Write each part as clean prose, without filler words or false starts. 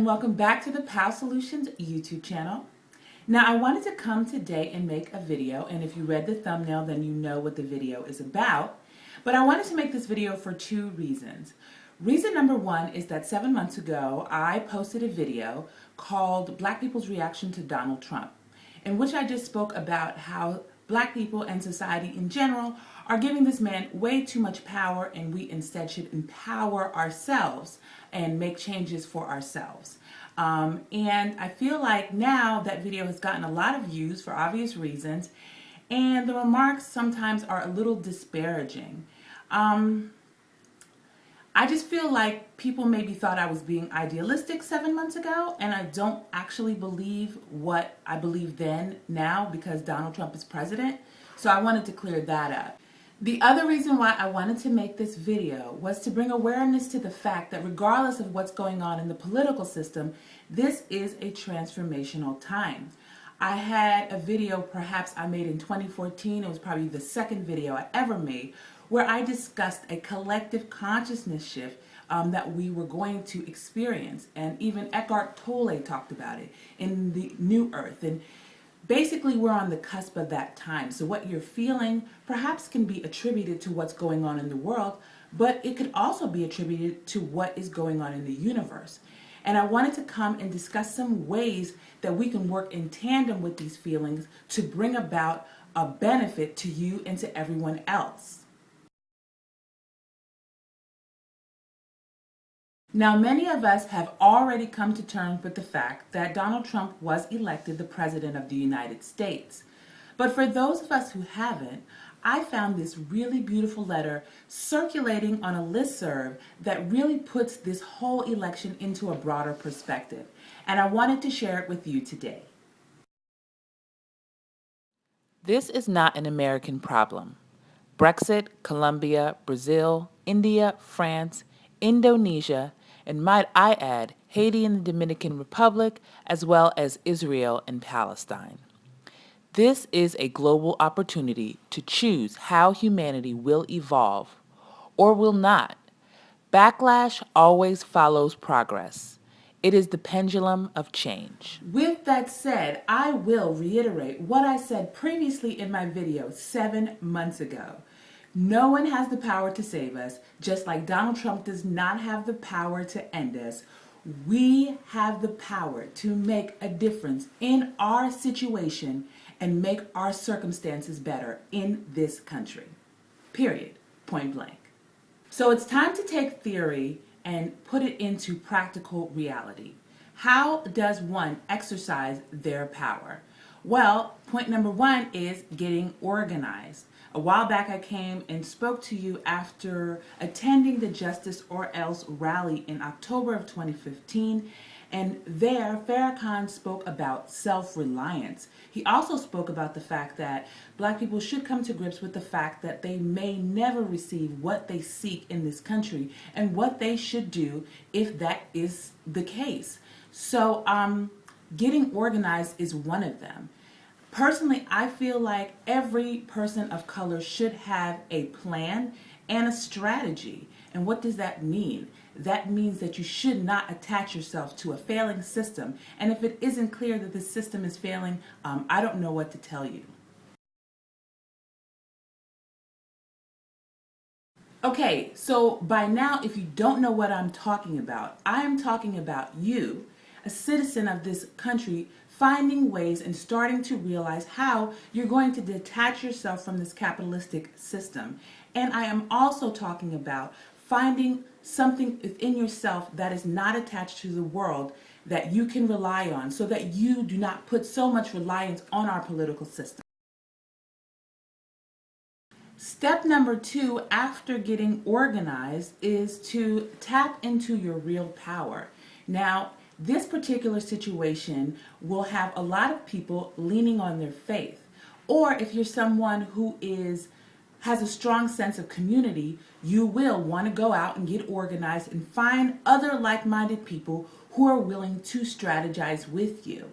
and welcome back to the P.O.W Solutions YouTube channel. Now I wanted to come today and make a video, and if you read the thumbnail then you know what the video is about. But I wanted to make this video for two reasons. Reason number one is that 7 months ago I posted a video called Black People's Reaction to Donald Trump, in which I just spoke about how Black people and society in general are giving this man way too much power, and we instead should empower ourselves and make changes for ourselves. And I feel like now that video has gotten a lot of views for obvious reasons, and the remarks sometimes are a little disparaging. I just feel like people maybe thought I was being idealistic 7 months ago, and I don't actually believe what I believed then now because Donald Trump is president. So I wanted to clear that up. The other reason why I wanted to make this video was to bring awareness to the fact that regardless of what's going on in the political system, this is a transformational time. I had a video perhaps I made in 2014, it was probably the second video I ever made, where I discussed a collective consciousness shift that we were going to experience. And even Eckhart Tolle talked about it in the New Earth. And basically we're on the cusp of that time. So what you're feeling perhaps can be attributed to what's going on in the world, but it could also be attributed to what is going on in the universe. And I wanted to come and discuss some ways that we can work in tandem with these feelings to bring about a benefit to you and to everyone else. Now, many of us have already come to terms with the fact that Donald Trump was elected the President of the United States. But for those of us who haven't, I found this really beautiful letter circulating on a listserv that really puts this whole election into a broader perspective. And I wanted to share it with you today. This is not an American problem. Brexit, Colombia, Brazil, India, France, Indonesia, and might I add, Haiti and the Dominican Republic, as well as Israel and Palestine. This is a global opportunity to choose how humanity will evolve or will not. Backlash always follows progress. It is the pendulum of change. With that said, I will reiterate what I said previously in my video 7 months ago. No one has the power to save us, just like Donald Trump does not have the power to end us. We have the power to make a difference in our situation and make our circumstances better in this country. Period. Point blank. So it's time to take theory and put it into practical reality. How does one exercise their power? Well, point number one is getting organized. A while back I came and spoke to you after attending the Justice or Else rally in October of 2015, and there Farrakhan spoke about self-reliance. He also spoke about the fact that Black people should come to grips with the fact that they may never receive what they seek in this country and what they should do if that is the case. So getting organized is one of them. Personally, I feel like every person of color should have a plan and a strategy. And what does that mean? That means that you should not attach yourself to a failing system. And if it isn't clear that the system is failing, I don't know what to tell you. Okay, so by now, if you don't know what I'm talking about, I am talking about you, a citizen of this country, finding ways and starting to realize how you're going to detach yourself from this capitalistic system. And I am also talking about finding something within yourself that is not attached to the world that you can rely on so that you do not put so much reliance on our political system. Step number two after getting organized is to tap into your real power. Now, this particular situation will have a lot of people leaning on their faith. Or if you're someone who has a strong sense of community, you will want to go out and get organized and find other like-minded people who are willing to strategize with you.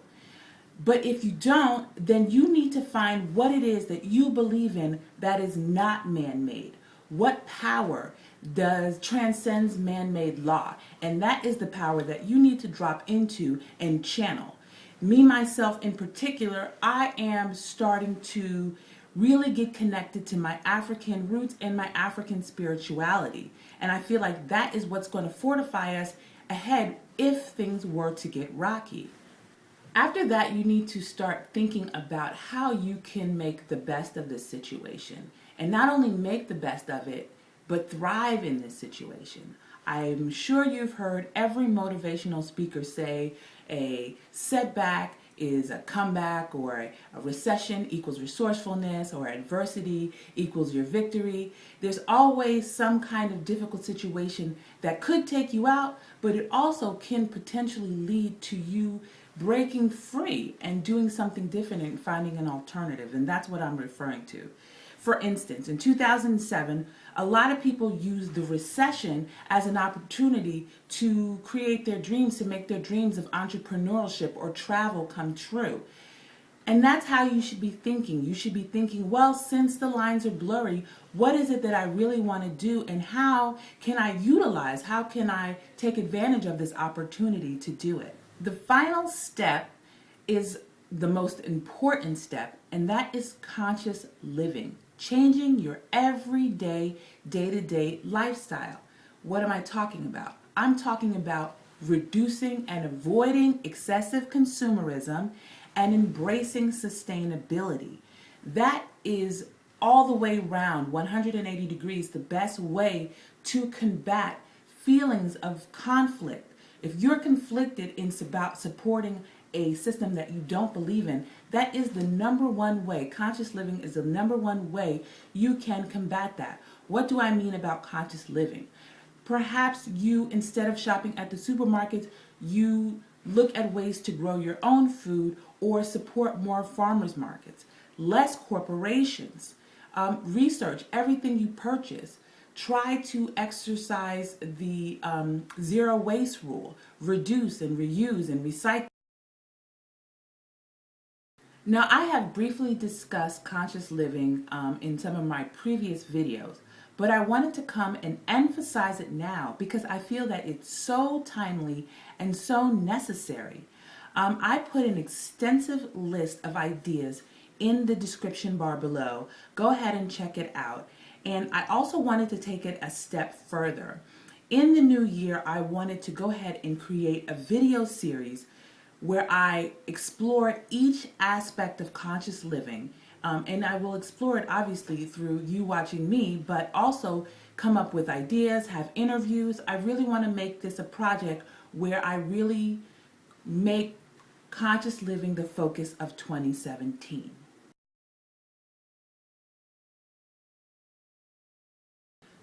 But if you don't, then you need to find what it is that you believe in that is not man-made. What power transcends man-made law? And that is the power that you need to drop into and channel. Me, myself in particular, I am starting to really get connected to my African roots and my African spirituality. And I feel like that is what's going to fortify us ahead if things were to get rocky. After that, you need to start thinking about how you can make the best of this situation. And not only make the best of it, but thrive in this situation. I'm sure you've heard every motivational speaker say a setback is a comeback, or a recession equals resourcefulness, or adversity equals your victory. There's always some kind of difficult situation that could take you out, but it also can potentially lead to you breaking free and doing something different and finding an alternative. And that's what I'm referring to. For instance, in 2007, a lot of people used the recession as an opportunity to create their dreams, to make their dreams of entrepreneurship or travel come true. And that's how you should be thinking. You should be thinking, well, since the lines are blurry, what is it that I really want to do, and how can I utilize, how can I take advantage of this opportunity to do it? The final step is the most important step, and that is conscious living. Changing your everyday, day-to-day lifestyle. What am I talking about? I'm talking about reducing and avoiding excessive consumerism and embracing sustainability. That is all the way around, 180 degrees, the best way to combat feelings of conflict. If you're conflicted in about supporting a system that you don't believe in, that is the number one way. Conscious living is the number one way you can combat that. What do I mean about conscious living? Perhaps you, instead of shopping at the supermarkets, you look at ways to grow your own food or support more farmers markets. Less corporations. Research everything you purchase. Try to exercise the zero waste rule. Reduce and reuse and recycle. Now, I have briefly discussed conscious living in some of my previous videos, but I wanted to come and emphasize it now because I feel that it's so timely and so necessary. I put an extensive list of ideas in the description bar below. Go ahead and check it out. And I also wanted to take it a step further. In the new year, I wanted to go ahead and create a video series where I explore each aspect of conscious living. And I will explore it obviously through you watching me, but also come up with ideas, have interviews. I really want to make this a project where I really make conscious living the focus of 2017.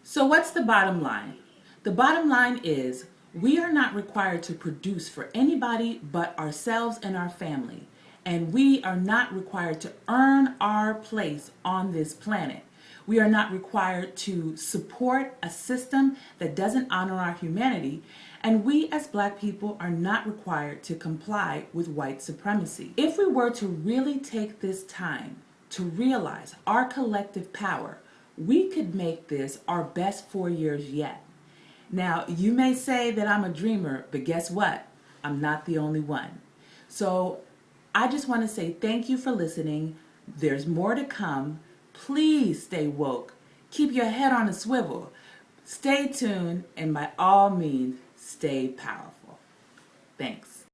So what's the bottom line? The bottom line is we are not required to produce for anybody but ourselves and our family. And we are not required to earn our place on this planet. We are not required to support a system that doesn't honor our humanity. And we as Black people are not required to comply with white supremacy. If we were to really take this time to realize our collective power, we could make this our best 4 years yet. Now, you may say that I'm a dreamer, but guess what? I'm not the only one. So I just want to say thank you for listening. There's more to come. Please stay woke. Keep your head on a swivel. Stay tuned, and by all means, stay powerful. Thanks.